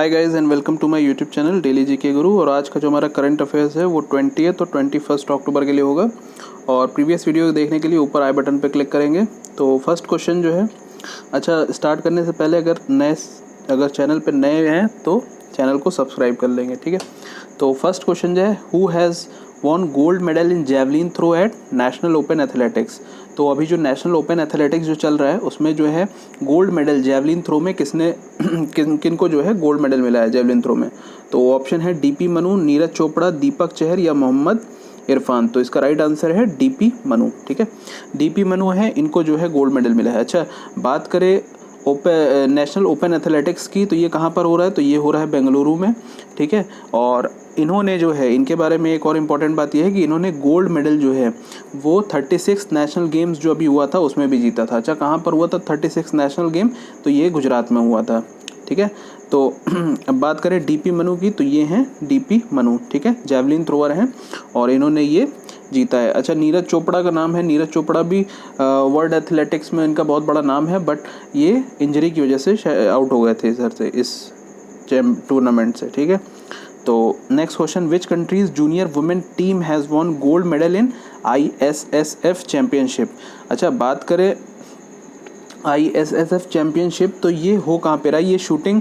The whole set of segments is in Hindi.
Hi guys and welcome to my YouTube channel daily GK Guru. और आज का जो हमारा करंट अफेयर्स है वो 20th और 21 अक्टूबर के लिए होगा। और प्रीवियस वीडियो देखने के लिए ऊपर आई बटन पर क्लिक करेंगे। तो फर्स्ट क्वेश्चन जो है, अच्छा स्टार्ट करने से पहले अगर चैनल पर नए हैं तो चैनल को सब्सक्राइब कर लेंगे, ठीक है। तो फर्स्ट क्वेश्चन जो है, who has won gold medal in javelin throw at national open athletics. तो अभी जो नेशनल ओपन एथलेटिक्स जो चल रहा है उसमें जो है गोल्ड मेडल जेवलिन थ्रो में किसने किन को जो है गोल्ड मेडल मिला है जेवलिन थ्रो में। तो ऑप्शन है डीपी मनु, नीरज चोपड़ा, दीपक चहर या मोहम्मद इरफान। तो इसका राइट आंसर है डीपी मनु, ठीक है। डीपी मनु है, इनको जो है गोल्ड मेडल मिला है। अच्छा बात करें नेशनल ओपन एथलेटिक्स की, तो ये कहाँ पर हो रहा है, तो ये हो रहा है बेंगलुरु में, ठीक है। और इन्होंने जो है, इनके बारे में एक और इम्पॉर्टेंट बात यह है कि इन्होंने गोल्ड मेडल जो है वो 36 नेशनल गेम्स जो अभी हुआ था उसमें भी जीता था। अच्छा कहाँ पर हुआ था 36 नेशनल गेम, तो ये गुजरात में हुआ था, ठीक है। तो अब बात करें डीपी मनु की, तो ये हैं डीपी मनु, ठीक है, जेवलिन थ्रोअर हैं और इन्होंने ये जीता है। अच्छा नीरज चोपड़ा का नाम है, नीरज चोपड़ा भी वर्ल्ड एथलेटिक्स में इनका बहुत बड़ा नाम है, बट ये इंजरी की वजह से आउट हो गए थे इधर से, इस टूर्नामेंट से, ठीक है। तो next question, which countries junior women team has won gold medal in ISSF championship. अच्छा बात करें ISSF चैम्पियनशिप, तो ये हो कहाँ पे रहा है, ये shooting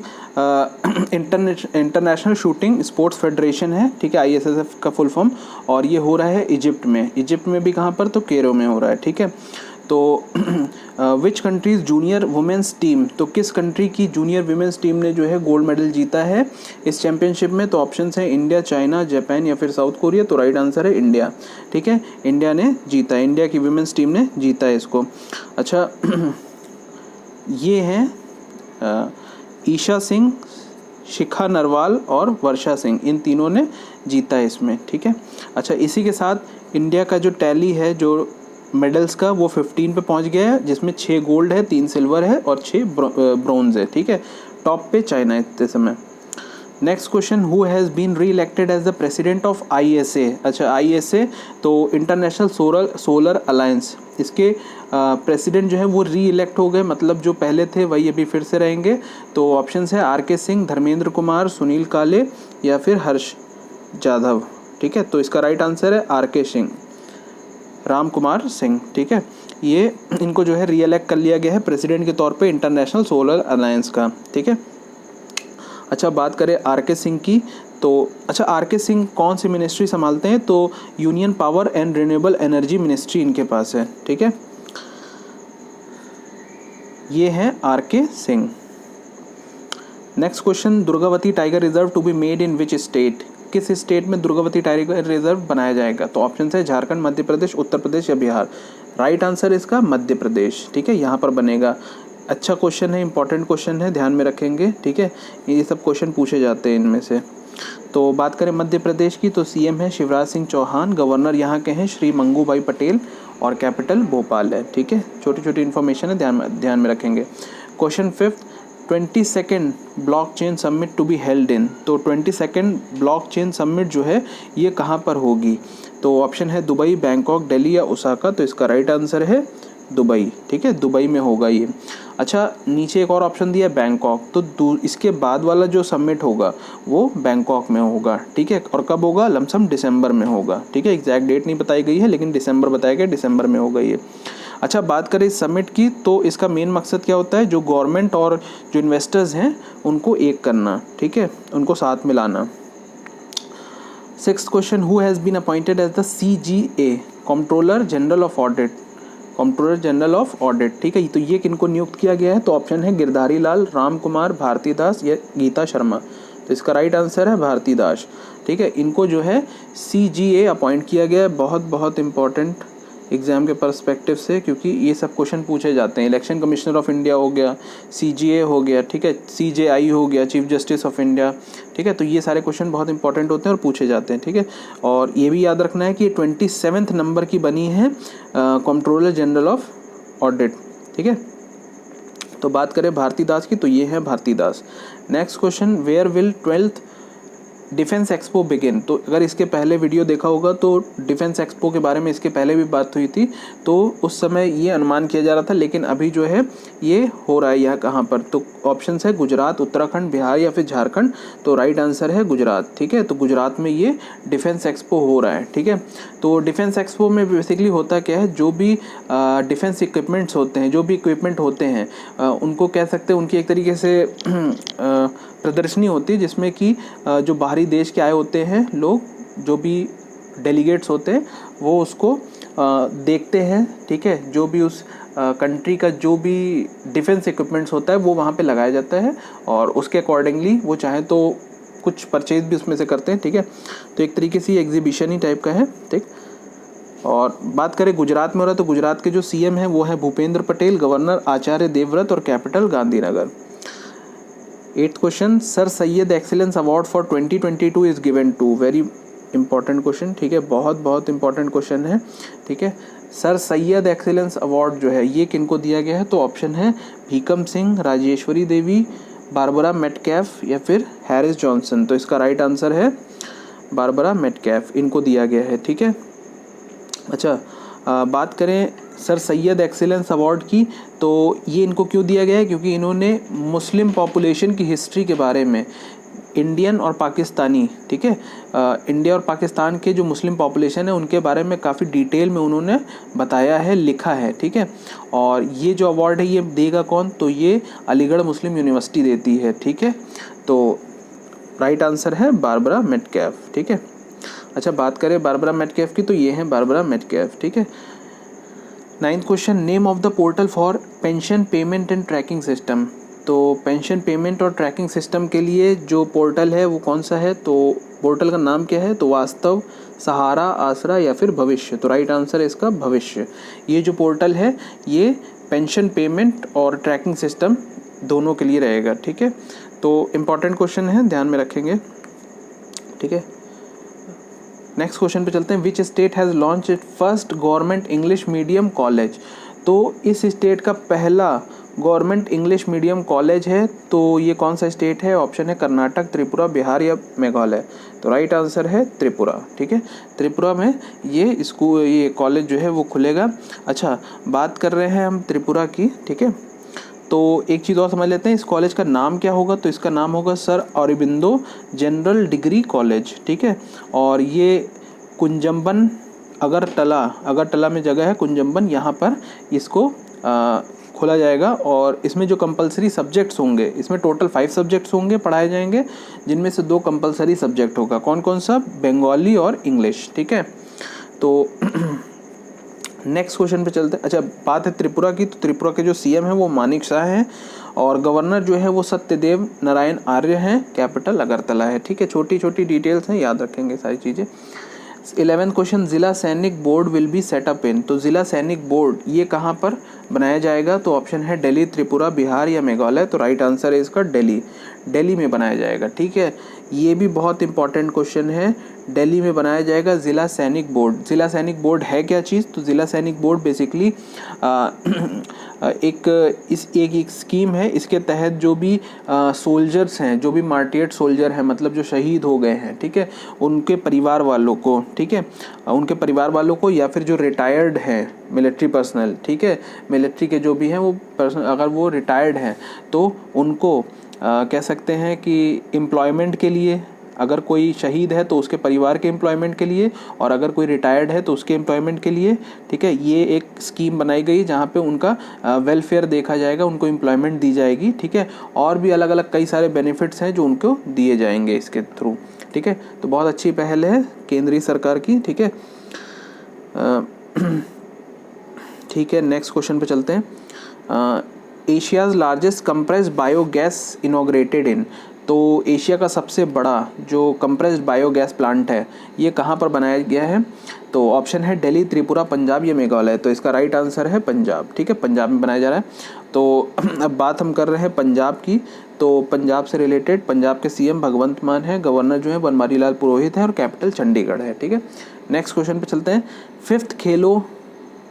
international shooting sports federation है, ठीक है, ISSF का फुल फॉर्म। और ये हो रहा है इजिप्ट में, इजिप्ट में भी कहाँ पर, तो कैरो में हो रहा है, ठीक है। तो which countries junior women's team, तो किस कंट्री की जूनियर वुमेंस टीम ने जो है गोल्ड मेडल जीता है इस चैम्पियनशिप में। तो ऑप्शन है इंडिया, चाइना, जापान या फिर साउथ कोरिया। तो राइट आंसर है इंडिया, ठीक है, इंडिया ने जीता है, इंडिया की वुमेंस टीम ने जीता है इसको। अच्छा ये हैं ईशा सिंह, शिखा नरवाल और वर्षा सिंह, इन तीनों ने जीता है इसमें, ठीक है। अच्छा इसी के साथ इंडिया का जो टैली है जो मेडल्स का वो 15 पे पहुंच गया है, जिसमें 6 गोल्ड है, 3 सिल्वर है और 6 ब्रोंज है, ठीक है। टॉप पे चाइना है इतने समय। Next question, who has been re elected as the president of ISA। अच्छा ISA तो इंटरनेशनल सोलर अलायंस, इसके प्रेसिडेंट जो है वो री इलेक्ट हो गए, मतलब जो पहले थे वही अभी फिर से रहेंगे। तो ऑप्शंस है RK सिंह, धर्मेंद्र कुमार, सुनील काले या फिर हर्ष जाधव, ठीक है। तो इसका राइट आंसर है RK सिंह, राम कुमार सिंह, ठीक है। ये इनको जो है री इलेक्ट कर लिया गया है प्रेसिडेंट के तौर पे इंटरनेशनल सोलर अलायंस का, ठीक है। अच्छा बात करें RK सिंह की, तो अच्छा RK सिंह कौन सी मिनिस्ट्री संभालते हैं, तो union power and renewable energy ministry इनके पास है, ठीक है। ये हैं RK Singh. Next question, Durgavati tiger reserve to be made in which state. किस स्टेट में दुर्गावती टाइगर रिजर्व बनाया जाएगा। तो ऑप्शन है झारखंड, मध्य प्रदेश, उत्तर प्रदेश या बिहार। राइट आंसर इसका मध्य प्रदेश, ठीक है, यहाँ पर बनेगा। अच्छा क्वेश्चन है, इंपॉर्टेंट क्वेश्चन है, ध्यान में रखेंगे, ठीक है, ये सब क्वेश्चन पूछे जाते हैं इनमें से। तो बात करें मध्य प्रदेश की, तो CM है शिवराज सिंह चौहान, गवर्नर यहाँ के हैं श्री मंगूभाई पटेल और कैपिटल भोपाल है, ठीक है। छोटी छोटी इन्फॉर्मेशन है, ध्यान में रखेंगे। Question 5, 22nd blockchain summit to be held in. तो 22nd ब्लॉकचेन समिट जो है ये कहाँ पर होगी। तो ऑप्शन है दुबई, बैंकॉक, दिल्ली या ओसाका। तो इसका राइट आंसर है दुबई, ठीक है, दुबई में होगा ये। अच्छा नीचे एक और ऑप्शन दिया है बैंकॉक, तो इसके बाद वाला जो समिट होगा वो बैंकॉक में होगा, ठीक है। और कब होगा, लमसम दिसंबर में होगा, ठीक है, एग्जैक्ट डेट नहीं बताई गई है लेकिन दिसंबर बताया गया, दिसंबर में होगा ये। अच्छा बात करें इस समिट की, तो इसका मेन मकसद क्या होता है, जो गवर्नमेंट और जो इन्वेस्टर्स हैं उनको एक करना, ठीक है, उनको साथ में लाना। 6th question, who has been appointed as the CGA controller general of audit. Controller general of audit, ठीक है, तो ये किनको नियुक्त किया गया है। तो ऑप्शन है गिरधारी लाल, राम कुमार, भारती दास या गीता शर्मा। तो इसका राइट आंसर है भारती दास, ठीक है, इनको जो है CGA अपॉइंट किया गया है। बहुत इंपॉर्टेंट एग्जाम के पर्सपेक्टिव से, क्योंकि ये सब क्वेश्चन पूछे जाते हैं। इलेक्शन कमिश्नर ऑफ इंडिया हो गया, CGA हो गया, ठीक है, CJI हो गया, चीफ जस्टिस ऑफ इंडिया, ठीक है। तो ये सारे क्वेश्चन बहुत इंपॉर्टेंट होते हैं और पूछे जाते हैं, ठीक है। और ये भी याद रखना है कि 27th नंबर की बनी है कंट्रोलर जनरल ऑफ ऑडिट, ठीक है। तो बात करें भारती दास की, तो ये है Bharti Das. Next question, where will 12th defence expo begin, तो अगर इसके पहले वीडियो देखा होगा तो डिफेंस एक्सपो के बारे में इसके पहले भी बात हुई थी, तो उस समय ये अनुमान किया जा रहा था, लेकिन अभी जो है ये हो रहा है यहाँ कहाँ पर, तो ऑप्शन है गुजरात, उत्तराखंड, बिहार या फिर झारखंड। तो राइट आंसर है गुजरात। ठीक है, तो गुजरात में ये डिफेंस एक्सपो हो रहा है। ठीक है, तो डिफेंस एक्सपो में बेसिकली होता क्या है, जो भी डिफेंस इक्विपमेंट्स होते हैं, जो भी इक्विपमेंट होते हैं उनको कह सकते हैं, उनकी एक तरीके से प्रदर्शनी होती है, जिसमें कि जो बाहरी देश के आए होते हैं लोग, जो भी डेलीगेट्स होते हैं, वो उसको देखते हैं। ठीक है, जो भी उस कंट्री का जो भी डिफेंस इक्विपमेंट्स होता है वो वहाँ पे लगाया जाता है, और उसके अकॉर्डिंगली वो चाहे तो कुछ परचेज भी उसमें से करते हैं। ठीक है, तो एक तरीके से ये एग्जीबिशन ही टाइप का है। ठीक, और बात करें गुजरात में हो रहा है, तो गुजरात के जो सीएम हैं वो है भूपेंद्र पटेल, गवर्नर आचार्य देवव्रत और capital Gandhinagar. 8th question, sir Syed excellence award for 2022 is given to, very important question. ठीक है, बहुत इंपॉर्टेंट क्वेश्चन है। ठीक है, सर सैयद एक्सीलेंस अवार्ड जो है ये किनको दिया गया है, तो ऑप्शन है भीकम सिंह, राजेश्वरी देवी, बारबरा मेटकैफ या फिर हैरिस जॉनसन। तो इसका राइट आंसर है बारबरा मेटकैफ, इनको दिया गया है। ठीक है, अच्छा बात करें सर सैयद एक्सीलेंस अवार्ड की, तो ये इनको क्यों दिया गया है, क्योंकि इन्होंने मुस्लिम पॉपुलेशन की हिस्ट्री के बारे में, इंडियन और पाकिस्तानी, ठीक है, इंडिया और पाकिस्तान के जो मुस्लिम पॉपुलेशन है उनके बारे में काफ़ी डिटेल में उन्होंने बताया है, लिखा है। ठीक है, और ये जो अवार्ड है ये देगा कौन, तो ये अलीगढ़ मुस्लिम यूनिवर्सिटी देती है। ठीक है, तो राइट आंसर है बारबरा मेटकैफ। ठीक है, अच्छा बात करें बारबरा मेटकैफ की, तो ये है बारबरा मेटकैफ। ठीक है, 9th question, name of the portal for pension payment and tracking system. तो पेंशन पेमेंट और ट्रैकिंग सिस्टम के लिए जो पोर्टल है वो कौन सा है, तो पोर्टल का नाम क्या है, तो वास्तव, सहारा, आसरा या फिर भविष्य। तो राइट आंसर है इसका भविष्य। ये जो पोर्टल है ये पेंशन पेमेंट और ट्रैकिंग सिस्टम दोनों के लिए रहेगा। ठीक है, तो इम्पॉर्टेंट क्वेश्चन है, ध्यान में रखेंगे। ठीक है, नेक्स्ट क्वेश्चन पे चलते हैं। विच state has launch it first government English medium college. तो इस स्टेट का पहला गवर्नमेंट इंग्लिश मीडियम कॉलेज है, तो ये कौन सा स्टेट है, ऑप्शन है कर्नाटक, त्रिपुरा, बिहार या मेघालय। तो राइट आंसर है त्रिपुरा। ठीक है, त्रिपुरा में ये कॉलेज जो है वो खुलेगा। अच्छा बात कर रहे हैं हम त्रिपुरा की। ठीक है, तो एक चीज़ और समझ लेते हैं, इस कॉलेज का नाम क्या होगा, तो इसका नाम होगा sir Aurobindo general degree college. ठीक है, और ये कुंजम्बन अगरतला में जगह है कुंजम्बन, यहाँ पर इसको खोला जाएगा। और इसमें जो कंपलसरी सब्जेक्ट्स होंगे, इसमें टोटल 5 सब्जेक्ट्स होंगे, पढ़ाए जाएंगे, जिनमें से 2 कंपलसरी सब्जेक्ट होगा। कौन कौन सा, बंगाली और इंग्लिश। ठीक है, तो नेक्स्ट क्वेश्चन पे चलते हैं। अच्छा बात है त्रिपुरा की, तो त्रिपुरा के जो सीएम हैं वो मानिक शाह हैं, और गवर्नर जो है वो सत्यदेव नारायण आर्य हैं, कैपिटल अगरतला है। ठीक है, छोटी छोटी डिटेल्स हैं, याद रखेंगे सारी चीज़ें। 11th क्वेश्चन, जिला सैनिक बोर्ड विल बी सेटअप इन। तो जिला सैनिक बोर्ड ये कहाँ पर बनाया जाएगा, तो ऑप्शन है दिल्ली, त्रिपुरा, बिहार या मेघालय। तो राइट आंसर है इसका दिल्ली में बनाया जाएगा। ठीक है, ये भी बहुत इंपॉर्टेंट क्वेश्चन है, दिल्ली में बनाया जाएगा जिला सैनिक बोर्ड। जिला सैनिक बोर्ड है क्या चीज़, तो जिला सैनिक बोर्ड बेसिकली एक स्कीम है। इसके तहत जो भी सोल्जर्स हैं, जो भी मार्टियर्ड सोल्जर हैं, मतलब जो शहीद हो गए हैं, ठीक है, उनके परिवार वालों को, ठीक है, उनके परिवार वालों को, या फिर जो रिटायर्ड हैं मिलिट्री पर्सनल, ठीक है, मिलिट्री के जो भी हैं वो पर्सनल, अगर वो रिटायर्ड हैं तो उनको कह सकते हैं कि एम्प्लॉयमेंट के लिए, अगर कोई शहीद है तो उसके परिवार के एम्प्लॉयमेंट के लिए, और अगर कोई रिटायर्ड है तो उसके एम्प्लॉयमेंट के लिए। ठीक है, ये एक स्कीम बनाई गई जहाँ पे उनका वेलफेयर देखा जाएगा, उनको एम्प्लॉयमेंट दी जाएगी। ठीक है, और भी अलग अलग कई सारे बेनिफिट्स हैं जो उनको दिए जाएंगे इसके थ्रू। ठीक है, तो बहुत अच्छी पहल है केंद्रीय सरकार की। ठीक है, ठीक है, नेक्स्ट क्वेश्चन पे चलते हैं। Asia's largest compressed biogas inaugurated इन। तो एशिया का सबसे बड़ा जो कंप्रेस्ड बायोगैस प्लांट है ये कहाँ पर बनाया गया है, तो ऑप्शन है दिल्ली, त्रिपुरा, पंजाब या मेघालय। तो इसका राइट आंसर है पंजाब। ठीक है, पंजाब में बनाया जा रहा है। तो अब बात हम कर रहे हैं पंजाब की। तो पंजाब से रिलेटेड पंजाब के सीएम भगवंत मान है, गवर्नर जो है बनवारी लाल पुरोहित है, और कैपिटल चंडीगढ़ है। ठीक है, नेक्स्ट क्वेश्चन पे चलते हैं। 5th Khelo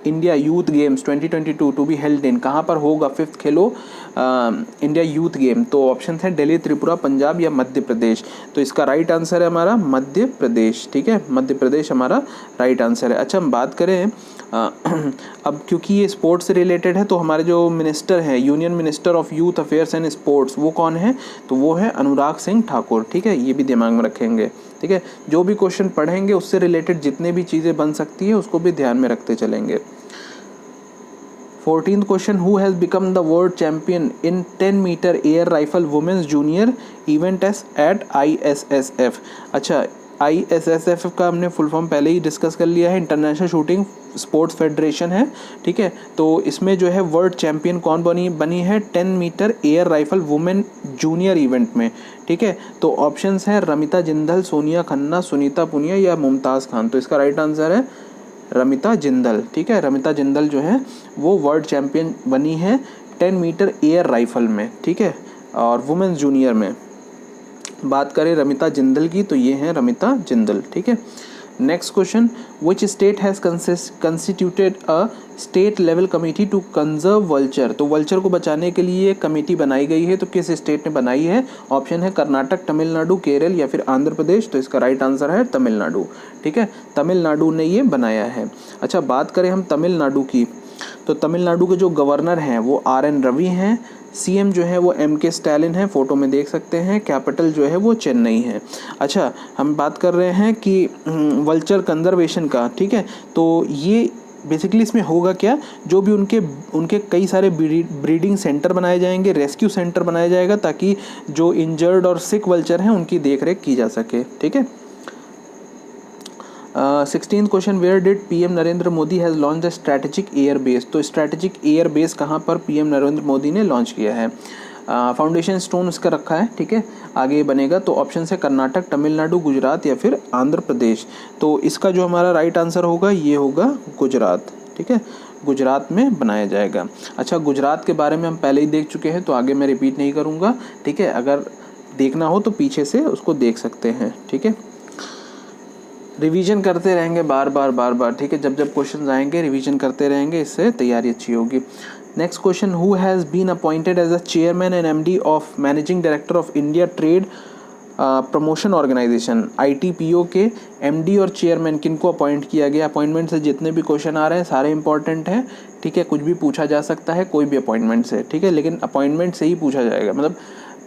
India youth games 2022 to be held in, कहाँ पर होगा 5th Khelo India youth game? तो ऑप्शन है दिल्ली, त्रिपुरा, पंजाब या मध्य प्रदेश। तो इसका राइट आंसर है हमारा मध्य प्रदेश, ठीक है, मध्य प्रदेश हमारा राइट आंसर है। अच्छा हम बात करें अब क्योंकि ये स्पोर्ट्स से रिलेटेड है तो हमारे जो मिनिस्टर हैं, union minister of youth affairs and sports, वो कौन है? तो वो है अनुराग सिंह ठाकुर, ठीक है, ये भी दिमाग में रखेंगे, ठीक है। जो भी क्वेश्चन पढ़ेंगे उससे रिलेटेड जितने भी चीज़ें बन सकती है उसको भी ध्यान में रखते चलेंगे। 14th question, who has become the world champion in 10 metre air rifle women's junior event at ISSF? अच्छा ISSF का हमने फुल फॉर्म पहले ही डिस्कस कर लिया है, इंटरनेशनल शूटिंग स्पोर्ट्स फेडरेशन है, ठीक है। तो इसमें जो है वर्ल्ड चैंपियन कौन बनी है 10 metre air rifle women junior event में, ठीक है। तो ऑप्शंस हैं रमिता जिंदल, सोनिया खन्ना, सुनीता पुनिया या मुमताज़ खान। तो इसका राइट आंसर है रमिता जिंदल, ठीक है। रमिता जिंदल जो है वो वर्ल्ड चैंपियन बनी है 10 मीटर एयर राइफल में, ठीक है, और वुमेन्स जूनियर में बात करें रमिता जिंदल की तो ये है रमिता जिंदल, ठीक है। Next question, which state has constituted a state level committee to conserve vulture? तो वल्चर को बचाने के लिए कमेटी बनाई गई है, तो किस स्टेट ने बनाई है? ऑप्शन है कर्नाटक, तमिलनाडु, केरल या फिर आंध्र प्रदेश। तो इसका राइट आंसर है तमिलनाडु, ठीक है, तमिलनाडु ने ये बनाया है। अच्छा बात करें हम तमिलनाडु की, तो तमिलनाडु के जो गवर्नर हैं वो RN रवि हैं, CM जो है वो MK स्टैलिन है, फोटो में देख सकते हैं, कैपिटल जो है वो चेन्नई है। अच्छा हम बात कर रहे हैं कि वल्चर कंजर्वेशन का, ठीक है, तो ये बेसिकली इसमें होगा क्या, जो भी उनके कई सारे ब्रीडिंग सेंटर बनाए जाएंगे, रेस्क्यू सेंटर बनाया जाएगा ताकि जो इंजर्ड और सिक वल्चर हैं उनकी देखरेख की जा सके, ठीक है। 16th question, where did PM Narendra Modi has launch the strategic air base? तो स्ट्रैटेजिक एयर बेस कहाँ पर PM नरेंद्र मोदी ने लॉन्च किया है? फाउंडेशन स्टोन इसका रखा है, ठीक है, आगे बनेगा। तो ऑप्शन है कर्नाटक, तमिलनाडु, गुजरात या फिर आंध्र प्रदेश। तो इसका जो हमारा राइट आंसर होगा ये होगा गुजरात, ठीक है, गुजरात में बनाया जाएगा। अच्छा गुजरात के बारे में हम पहले ही देख चुके हैं तो आगे मैं रिपीट नहीं करूँगा, ठीक है, अगर देखना हो तो पीछे से उसको देख सकते हैं, ठीक है। रिवीजन करते रहेंगे बार बार, ठीक है, जब क्वेश्चन आएंगे रिवीजन करते रहेंगे, इससे तैयारी अच्छी होगी। Next question, who has been appointed as a chairman and MD of managing director of India trade promotion organisation? ITPO के MD और चेयरमैन किनको अपॉइंट किया गया? अपॉइंटमेंट से जितने भी क्वेश्चन आ रहे हैं सारे इंपॉर्टेंट हैं, ठीक है, कुछ भी पूछा जा सकता है कोई भी अपॉइंटमेंट से, ठीक है, लेकिन अपॉइंटमेंट से ही पूछा जाएगा, मतलब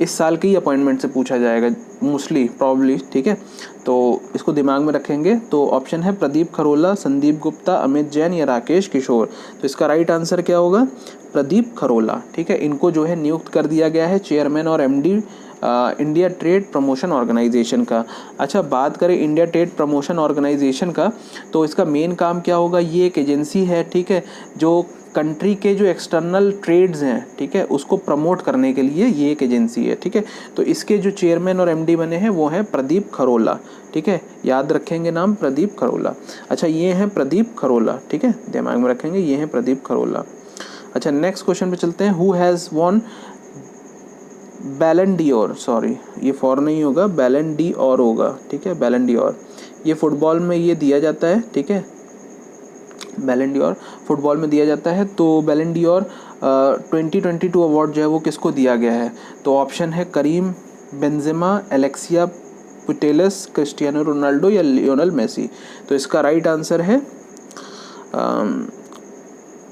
इस साल के ही अपॉइंटमेंट से पूछा जाएगा मोस्टली प्रॉब्ली, ठीक है, तो इसको दिमाग में रखेंगे। तो ऑप्शन है प्रदीप खरोला, संदीप गुप्ता, अमित जैन या राकेश किशोर। तो इसका राइट आंसर क्या होगा? प्रदीप खरोला, ठीक है, इनको जो है नियुक्त कर दिया गया है चेयरमैन और MD India trade promotion organisation का। अच्छा बात करें इंडिया ट्रेड प्रमोशन ऑर्गेनाइजेशन का, तो इसका मेन काम क्या होगा? ये एक एजेंसी है, ठीक है, जो कंट्री के जो एक्सटर्नल ट्रेड्स हैं, ठीक है, उसको प्रमोट करने के लिए ये एक एजेंसी है, ठीक है। तो इसके जो चेयरमैन और MD बने हैं वो हैं प्रदीप खरोला, ठीक है, याद रखेंगे नाम प्रदीप खरोला। अच्छा ये हैं प्रदीप खरोला, ठीक है, दिमाग में रखेंगे ये हैं प्रदीप खरोला। अच्छा नेक्स्ट क्वेश्चन पे चलते हैं, हु हैज़ वॉन बैलन डियोर, सॉरी ये फॉर नहीं होगा, बैलन डियोर होगा, ठीक है, बैलन डियोर ये फुटबॉल में ये दिया जाता है, ठीक है, बैलन डियोर फुटबॉल में दिया जाता है। तो बैलन डियोर 2022 अवार्ड जो है वो किसको दिया गया है? तो ऑप्शन है Karim Benzema, Alexia Putellas, Cristiano Ronaldo या लियोनेल मेसी। तो इसका राइट आंसर है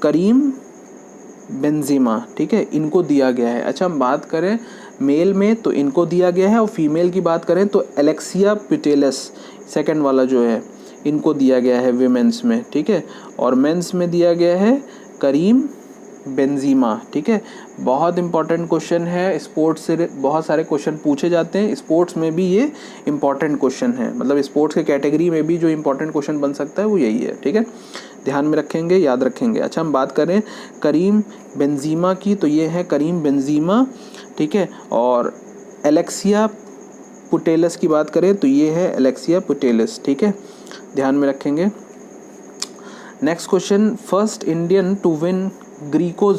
करीम बेंजेमा, ठीक है, इनको दिया गया है। अच्छा हम बात करें मेल में तो इनको दिया गया है, और फीमेल की बात करें तो एलेक्सिया पुटेलस सेकंड वाला जो है इनको दिया गया है विमेंस में, ठीक है, और मेंस में दिया गया है करीम बेंजीमा, ठीक है। बहुत इंपॉर्टेंट क्वेश्चन है, स्पोर्ट्स से बहुत सारे क्वेश्चन पूछे जाते हैं, स्पोर्ट्स में भी ये इंपॉर्टेंट क्वेश्चन है, मतलब स्पोर्ट्स के कैटेगरी में भी जो इंपॉर्टेंट क्वेश्चन बन सकता है वो यही है, ठीक है, ध्यान में रखेंगे, याद रखेंगे। अच्छा हम बात करें करीम बेंजीमा की, तो ये है करीम बेंजीमा, ठीक है, और एलेक्सिया पुटेलस की बात करें तो ये है एलेक्सिया पुटेलस, ठीक है, ध्यान में रखेंगे। Next question, first Indian to win Greco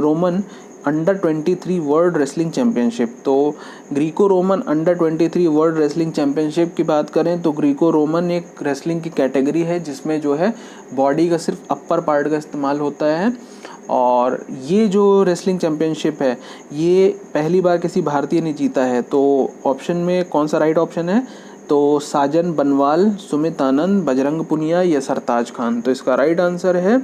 Roman under 23 world wrestling championship. तो Greco Roman under 23 world wrestling championship की बात करें तो ग्रीको रोमन एक रेसलिंग की कैटेगरी है जिसमें जो है बॉडी का सिर्फ अपर पार्ट का इस्तेमाल होता है। और ये जो रेसलिंग चैम्पियनशिप है ये पहली बार किसी भारतीय ने जीता है। तो ऑप्शन में कौन सा राइट ऑप्शन है? तो साजन बनवाल, सुमित आनंद, बजरंग पुनिया या सरताज खान। तो इसका राइट आंसर है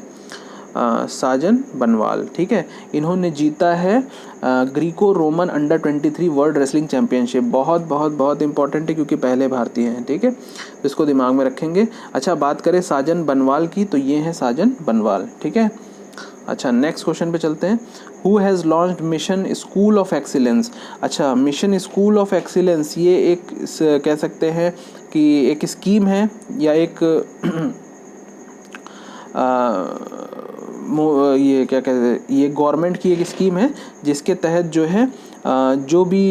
साजन बनवाल। ठीक है, इन्होंने जीता है Greco Roman under 23 world wrestling championship. बहुत बहुत बहुत इंपॉर्टेंट है क्योंकि पहले भारतीय हैं। ठीक है, तो इसको दिमाग में रखेंगे। अच्छा, बात करें साजन बनवाल की तो ये है साजन बनवाल। ठीक है, अच्छा नेक्स्ट क्वेश्चन पे चलते हैं। Who has launched mission school of excellence. अच्छा, मिशन स्कूल ऑफ एक्सीलेंस ये एक कह सकते हैं कि एक स्कीम है या एक ये क्या कहते हैं, ये गवर्नमेंट की एक स्कीम है जिसके तहत जो है जो भी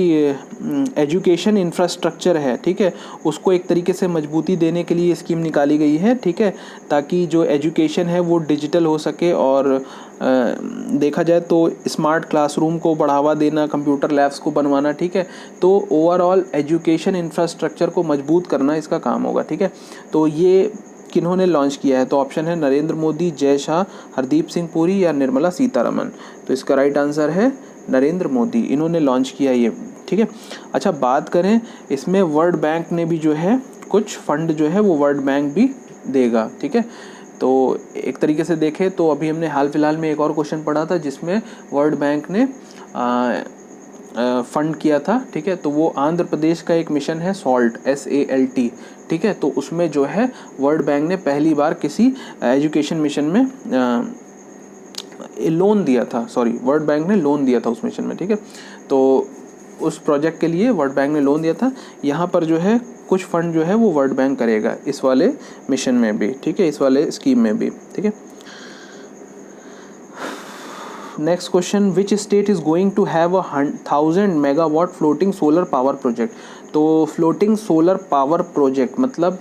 एजुकेशन इंफ्रास्ट्रक्चर है, ठीक है, उसको एक तरीके से मजबूती देने के लिए स्कीम निकाली गई है। ठीक है, ताकि जो एजुकेशन है वो डिजिटल हो सके और देखा जाए तो स्मार्ट क्लासरूम को बढ़ावा देना, कंप्यूटर लैब्स को बनवाना। ठीक है, तो ओवरऑल एजुकेशन इंफ्रास्ट्रक्चर को मजबूत करना इसका काम होगा। ठीक है, तो ये किन्होंने लॉन्च किया है? तो ऑप्शन है नरेंद्र मोदी, जय शाह, हरदीप सिंह पुरी या निर्मला सीतारमन। तो इसका राइट आंसर है नरेंद्र मोदी, इन्होंने लॉन्च किया ये। ठीक है, अच्छा बात करें इसमें वर्ल्ड बैंक ने भी जो है कुछ फंड जो है वो वर्ल्ड बैंक भी देगा। ठीक है, तो एक तरीके से देखें तो अभी हमने हाल फिलहाल में एक और क्वेश्चन पढ़ा था जिसमें वर्ल्ड बैंक ने फंड किया था। ठीक है, तो वो आंध्र प्रदेश का एक मिशन है SALT SALT। ठीक है, तो उसमें जो है वर्ल्ड बैंक ने पहली बार किसी एजुकेशन मिशन में लोन दिया था। वर्ल्ड बैंक ने लोन दिया था उस मिशन में। ठीक है, तो उस प्रोजेक्ट के लिए वर्ल्ड बैंक ने लोन दिया था। यहाँ पर जो है कुछ फंड जो है वो वर्ल्ड बैंक करेगा इस वाले मिशन में भी। ठीक है, इस वाले स्कीम में भी। ठीक है, next question, which state is going to have 1000 megawatt floating solar power project. तो फ्लोटिंग सोलर पावर प्रोजेक्ट मतलब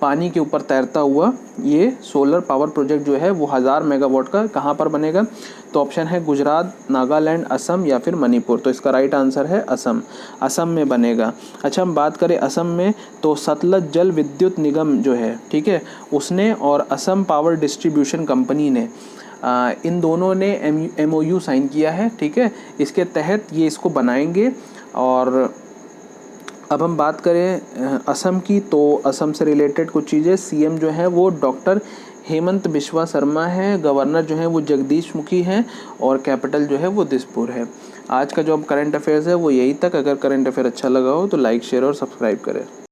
पानी के ऊपर तैरता हुआ ये सोलर पावर प्रोजेक्ट जो है वो 1000 मेगावाट का कहाँ पर बनेगा? तो ऑप्शन है गुजरात, नागालैंड, असम या फिर मणिपुर। तो इसका राइट आंसर है असम, असम में बनेगा। अच्छा, हम बात करें असम में तो सतलज जल विद्युत निगम जो है, ठीक है, उसने और असम पावर डिस्ट्रीब्यूशन कंपनी ने इन दोनों ने MOU साइन किया है। ठीक है, इसके तहत ये इसको बनाएंगे। और अब हम बात करें असम की तो असम से रिलेटेड कुछ चीज़ें, CM जो है वो डॉक्टर हेमंत बिश्वा शर्मा है, गवर्नर जो है वो जगदीश मुखी हैं और कैपिटल जो है वो दिसपुर है। आज का जो अब करंट अफेयर्स है वो यही तक। अगर करंट अफेयर अच्छा लगा हो तो लाइक, शेयर और सब्सक्राइब करें।